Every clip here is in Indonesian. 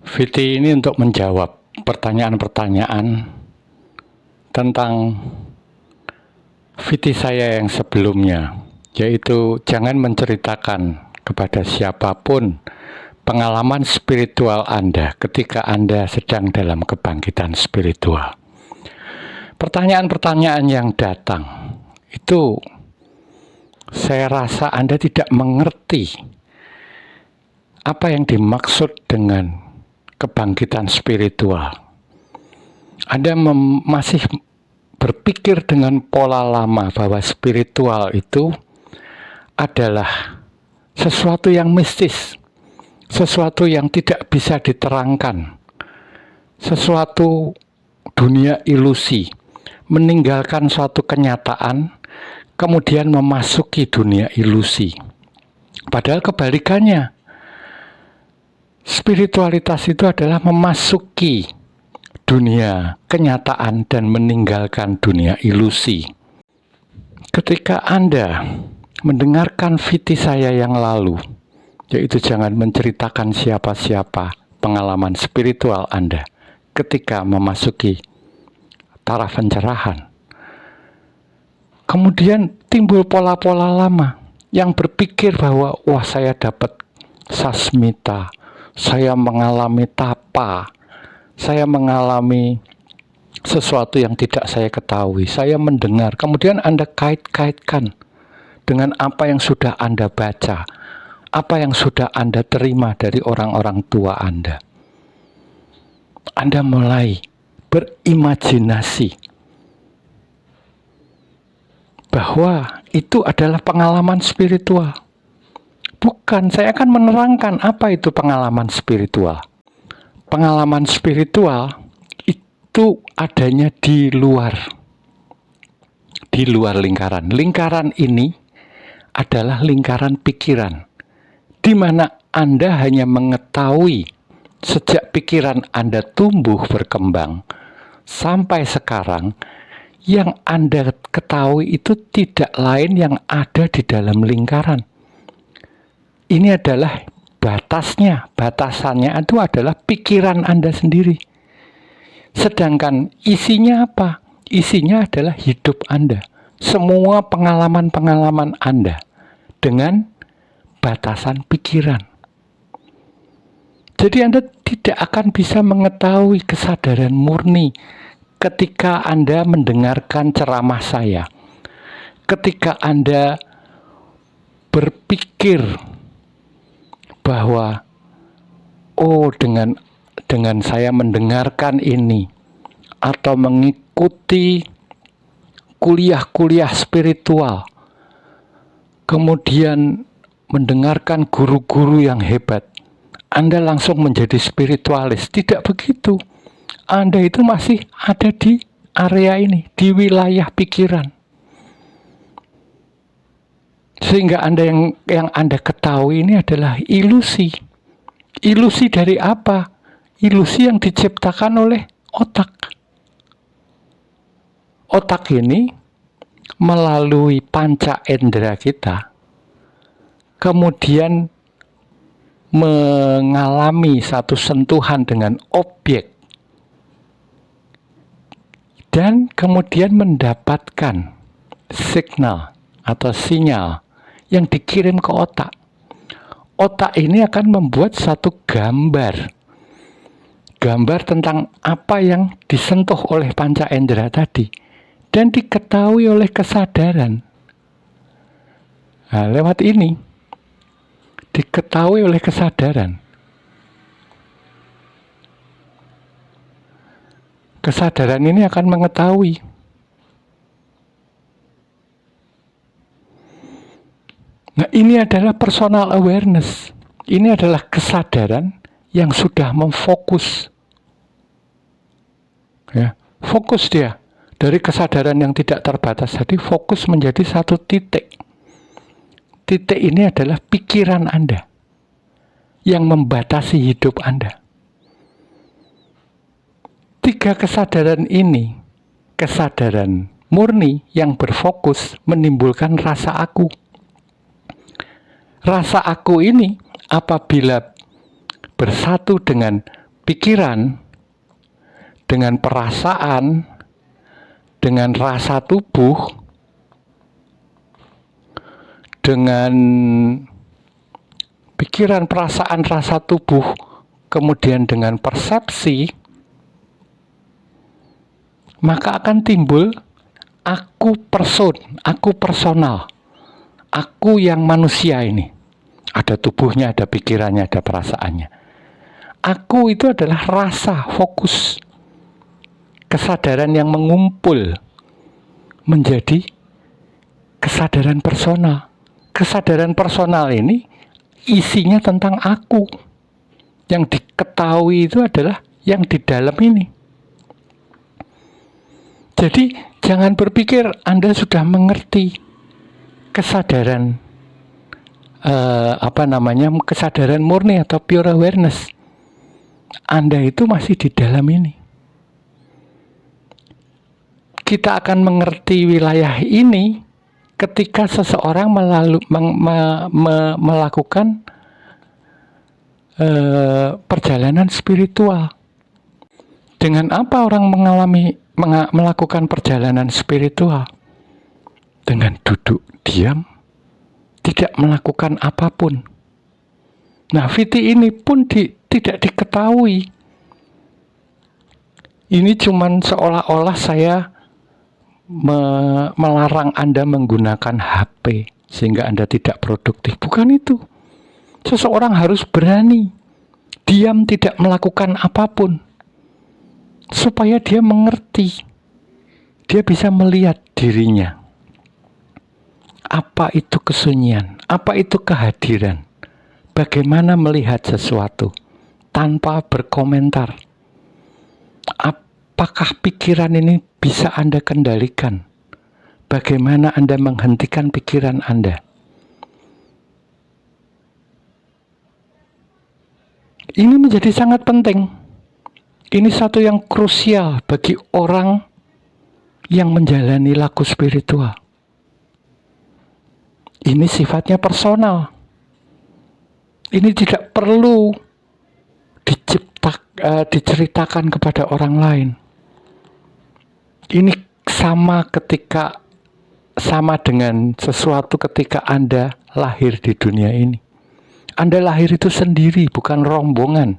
VT ini untuk menjawab pertanyaan-pertanyaan tentang VT saya yang sebelumnya, yaitu jangan menceritakan kepada siapapun pengalaman spiritual Anda ketika Anda sedang dalam kebangkitan spiritual. Pertanyaan-pertanyaan yang datang itu saya rasa Anda tidak mengerti apa yang dimaksud dengan kebangkitan spiritual. Anda masih berpikir dengan pola lama bahwa spiritual itu adalah sesuatu yang mistis, sesuatu yang tidak bisa diterangkan, sesuatu dunia ilusi, meninggalkan suatu kenyataan, kemudian memasuki dunia ilusi. Padahal kebalikannya, spiritualitas itu adalah memasuki dunia kenyataan dan meninggalkan dunia ilusi. Ketika Anda mendengarkan VT saya yang lalu, yaitu jangan menceritakan siapa-siapa pengalaman spiritual Anda ketika memasuki taraf pencerahan. Kemudian timbul pola-pola lama yang berpikir bahwa wah, saya dapat sasmita, saya mengalami tapa, saya mengalami sesuatu yang tidak saya ketahui, saya mendengar. Kemudian Anda kait-kaitkan dengan apa yang sudah Anda baca, apa yang sudah Anda terima dari orang-orang tua Anda. Anda mulai berimajinasi bahwa itu adalah pengalaman spiritual. Bukan, saya akan menerangkan apa itu pengalaman spiritual. Pengalaman spiritual itu adanya di luar lingkaran. Lingkaran ini adalah lingkaran pikiran, di mana Anda hanya mengetahui sejak pikiran Anda tumbuh berkembang sampai sekarang. Yang Anda ketahui itu tidak lain yang ada di dalam lingkaran. Ini adalah batasnya, batasannya itu adalah pikiran Anda sendiri. Sedangkan isinya apa? Isinya adalah hidup Anda. Semua pengalaman-pengalaman Anda dengan batasan pikiran. Jadi Anda tidak akan bisa mengetahui kesadaran murni ketika Anda mendengarkan ceramah saya. Ketika Anda berpikir bahwa dengan saya mendengarkan ini atau mengikuti kuliah-kuliah spiritual, kemudian mendengarkan guru-guru yang hebat, Anda langsung menjadi spiritualis. Tidak begitu. Anda itu masih ada di area ini, di wilayah pikiran. Sehingga Anda yang Anda ketahui ini adalah ilusi. Ilusi dari apa? Ilusi yang diciptakan oleh otak. Otak ini melalui panca indera kita, kemudian mengalami satu sentuhan dengan objek, dan kemudian mendapatkan signal atau sinyal yang dikirim ke otak. Otak ini akan membuat satu gambar tentang apa yang disentuh oleh panca indera tadi dan diketahui oleh kesadaran. Nah, lewat ini diketahui oleh kesadaran. Kesadaran ini akan mengetahui. Nah, ini adalah personal awareness. Ini adalah kesadaran yang sudah memfokus. Ya, fokus dia. Dari kesadaran yang tidak terbatas tadi, fokus menjadi satu titik. Titik ini adalah pikiran Anda yang membatasi hidup Anda. Tiga kesadaran ini, kesadaran murni yang berfokus menimbulkan rasa aku. Rasa aku ini apabila bersatu dengan pikiran, dengan perasaan, dengan rasa tubuh, dengan pikiran, perasaan, rasa tubuh, kemudian dengan persepsi, maka akan timbul aku personal, aku yang manusia ini. Ada tubuhnya, ada pikirannya, ada perasaannya. Aku itu adalah rasa, fokus, kesadaran yang mengumpul menjadi kesadaran personal. Kesadaran personal ini isinya tentang aku. Yang diketahui itu adalah yang di dalam ini. Jadi jangan berpikir Anda sudah mengerti kesadaran kesadaran murni atau pure awareness. Anda itu masih di dalam ini. Kita akan mengerti wilayah ini ketika seseorang melakukan perjalanan spiritual. Dengan apa orang melakukan perjalanan spiritual? Dengan duduk diam, tidak melakukan apapun. Nah, VT ini pun tidak diketahui. Ini cuman seolah-olah saya melarang Anda menggunakan HP sehingga Anda tidak produktif. Bukan itu. Seseorang harus berani diam, tidak melakukan apapun, supaya dia mengerti. Dia bisa melihat dirinya. Apa itu kesunyian? Apa itu kehadiran? Bagaimana melihat sesuatu tanpa berkomentar? Apakah pikiran ini bisa Anda kendalikan? Bagaimana Anda menghentikan pikiran Anda? Ini menjadi sangat penting. Ini satu yang krusial bagi orang yang menjalani laku spiritual. Ini sifatnya personal. Ini tidak perlu diceritakan kepada orang lain. Ini sama dengan sesuatu ketika Anda lahir di dunia ini. Anda lahir itu sendiri, bukan rombongan.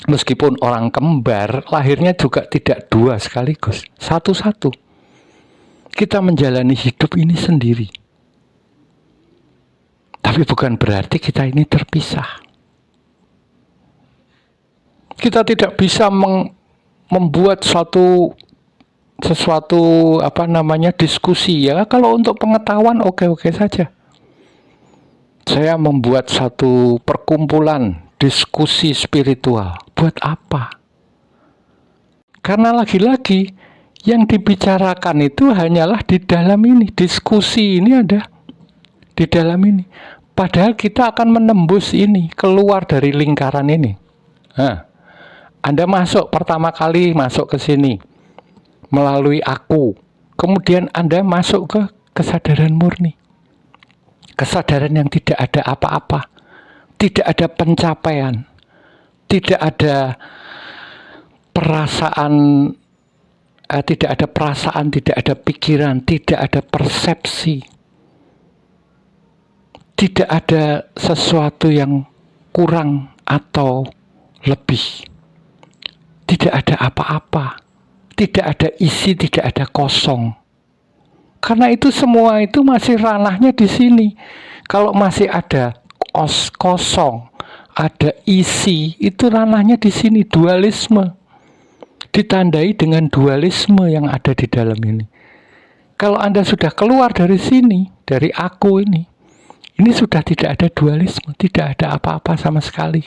Meskipun orang kembar, lahirnya juga tidak dua sekaligus, satu-satu. Kita menjalani hidup ini sendiri. Tapi bukan berarti kita ini terpisah. Kita tidak bisa membuat sesuatu diskusi ya. Kalau untuk pengetahuan oke-oke saja. Saya membuat satu perkumpulan diskusi spiritual. Buat apa? Karena lagi-lagi yang dibicarakan itu hanyalah di dalam ini. Diskusi ini ada di dalam ini. Padahal kita akan menembus ini, keluar dari lingkaran ini. Nah, Anda pertama kali masuk ke sini melalui aku. Kemudian Anda masuk ke kesadaran murni. Kesadaran yang tidak ada apa-apa. Tidak ada pencapaian. Tidak ada perasaan, tidak ada pikiran, tidak ada persepsi. Tidak ada sesuatu yang kurang atau lebih. Tidak ada apa-apa. Tidak ada isi, tidak ada kosong. Karena itu semua itu masih ranahnya di sini. Kalau masih ada kosong, ada isi, itu ranahnya di sini, dualisme. Ditandai dengan dualisme yang ada di dalam ini. Kalau Anda sudah keluar dari sini, dari aku ini sudah tidak ada dualisme, tidak ada apa-apa sama sekali.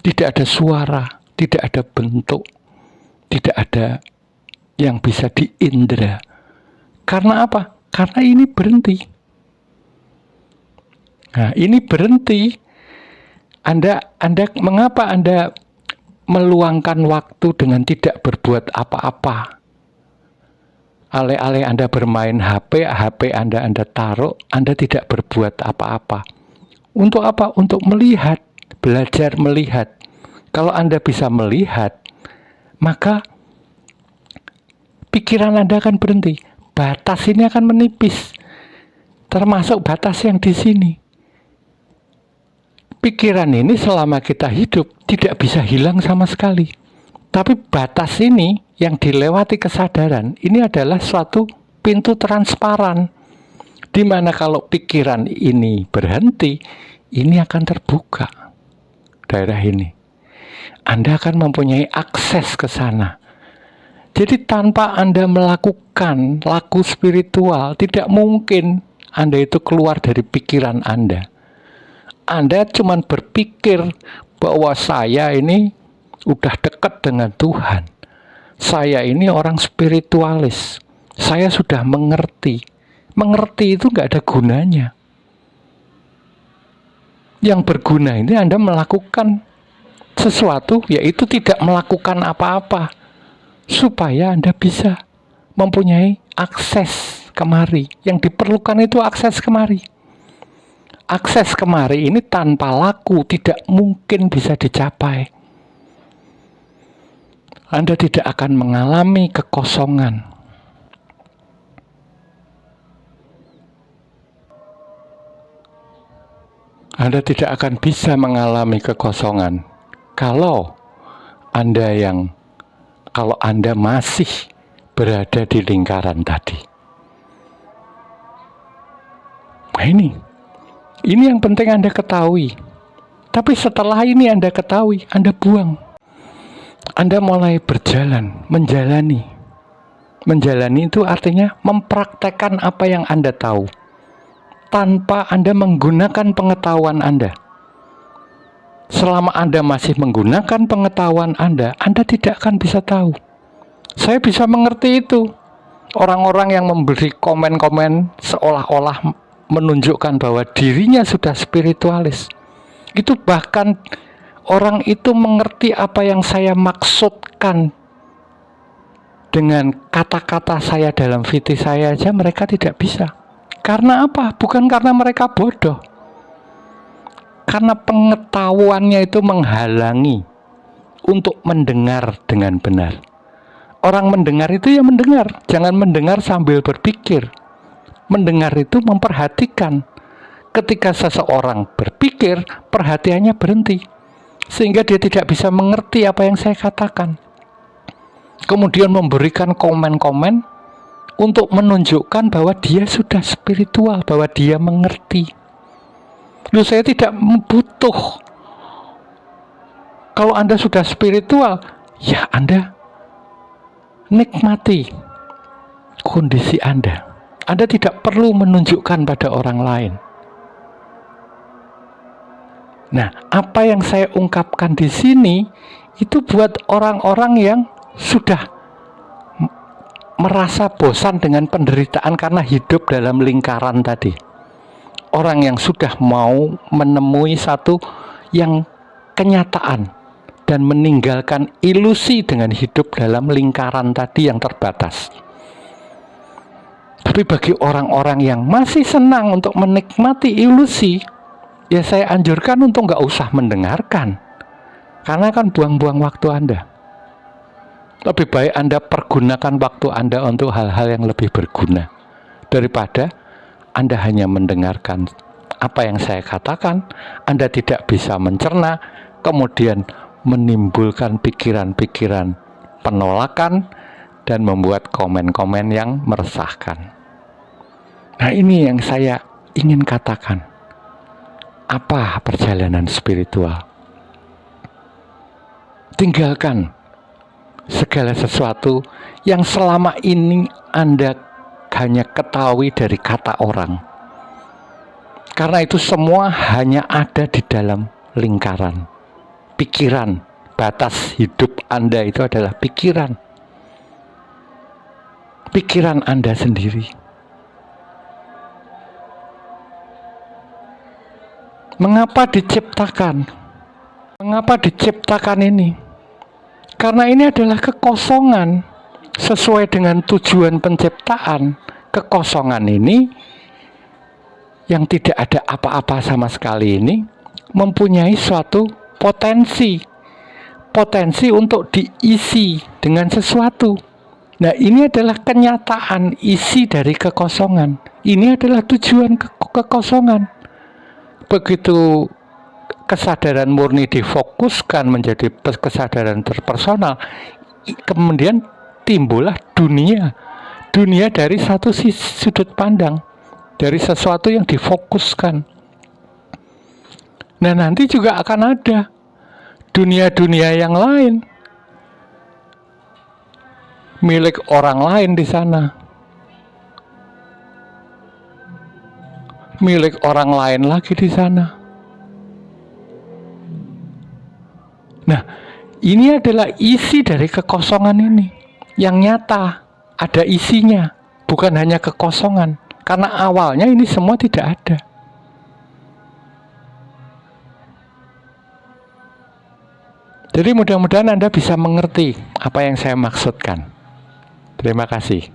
Tidak ada suara, tidak ada bentuk, tidak ada yang bisa diindra. Karena apa? Karena ini berhenti. Nah, ini berhenti. Mengapa Anda meluangkan waktu dengan tidak berbuat apa-apa? Alih-alih Anda bermain HP Anda taruh, Anda tidak berbuat apa-apa. Untuk apa? Untuk melihat, belajar melihat Kalau Anda bisa melihat, maka pikiran Anda akan berhenti. Batas ini akan menipis, termasuk batas yang di sini. Pikiran ini selama kita hidup tidak bisa hilang sama sekali. Tapi batas ini yang dilewati kesadaran, ini adalah suatu pintu transparan, di mana kalau pikiran ini berhenti, ini akan terbuka daerah ini. Anda akan mempunyai akses ke sana. Jadi tanpa Anda melakukan laku spiritual, tidak mungkin Anda itu keluar dari pikiran Anda. Anda cuma berpikir bahwa saya ini udah dekat dengan Tuhan. Saya ini orang spiritualis. Saya sudah mengerti. Mengerti itu nggak ada gunanya. Yang berguna ini Anda melakukan sesuatu, yaitu tidak melakukan apa-apa, supaya Anda bisa mempunyai akses kemari. Yang diperlukan itu akses kemari. Akses kemari ini tanpa laku tidak mungkin bisa dicapai. Anda tidak akan mengalami kekosongan. Anda tidak akan bisa mengalami kekosongan kalau Anda masih berada di lingkaran tadi. Nah, ini yang penting Anda ketahui. Tapi setelah ini Anda ketahui, Anda buang. Anda mulai berjalan, menjalani. Menjalani itu artinya mempraktekkan apa yang Anda tahu, tanpa Anda menggunakan pengetahuan Anda. Selama Anda masih menggunakan pengetahuan Anda tidak akan bisa tahu. Saya bisa mengerti itu. Orang-orang yang memberi komen-komen seolah-olah menunjukkan bahwa dirinya sudah spiritualis. Itu bahkan orang itu mengerti apa yang saya maksudkan dengan kata-kata saya dalam VT saya aja mereka tidak bisa. Karena apa? Bukan karena mereka bodoh. Karena pengetahuannya itu menghalangi untuk mendengar dengan benar. Orang mendengar itu ya mendengar, jangan mendengar sambil berpikir. Mendengar itu memperhatikan. Ketika seseorang berpikir, perhatiannya berhenti, sehingga dia tidak bisa mengerti apa yang saya katakan. Kemudian memberikan komen-komen untuk menunjukkan bahwa dia sudah spiritual, bahwa dia mengerti. Loh, saya tidak butuh. Kalau Anda sudah spiritual, ya Anda nikmati kondisi Anda. Anda tidak perlu menunjukkan pada orang lain. Nah, apa yang saya ungkapkan di sini itu buat orang-orang yang sudah merasa bosan dengan penderitaan karena hidup dalam lingkaran tadi. Orang yang sudah mau menemui satu yang kenyataan dan meninggalkan ilusi dengan hidup dalam lingkaran tadi yang terbatas. Tapi bagi orang-orang yang masih senang untuk menikmati ilusi, ya saya anjurkan untuk nggak usah mendengarkan, karena kan buang-buang waktu Anda. Lebih baik Anda pergunakan waktu Anda untuk hal-hal yang lebih berguna daripada Anda hanya mendengarkan apa yang saya katakan. Anda tidak bisa mencerna, kemudian menimbulkan pikiran-pikiran penolakan dan membuat komen-komen yang meresahkan. Nah, ini yang saya ingin katakan. Apa perjalanan spiritual? Tinggalkan segala sesuatu yang selama ini Anda hanya ketahui dari kata orang. Karena itu semua hanya ada di dalam lingkaran pikiran. Batas hidup Anda itu adalah pikiran. Pikiran Anda sendiri. Mengapa diciptakan? Mengapa diciptakan ini? Karena ini adalah kekosongan. Sesuai dengan tujuan penciptaan, kekosongan ini yang tidak ada apa-apa sama sekali ini mempunyai suatu potensi potensi untuk diisi dengan sesuatu. Nah, ini adalah kenyataan isi dari kekosongan. Ini adalah tujuan kekosongan. Begitu kesadaran murni difokuskan menjadi kesadaran terpersonal, kemudian timbullah dunia dari satu sudut pandang, dari sesuatu yang difokuskan. Nah, nanti juga akan ada dunia-dunia yang lain, milik orang lain di sana, milik orang lain lagi di sana. Nah, ini adalah isi dari kekosongan ini yang nyata, ada isinya, bukan hanya kekosongan. Karena awalnya ini semua tidak ada. Jadi mudah-mudahan Anda bisa mengerti apa yang saya maksudkan. Terima kasih.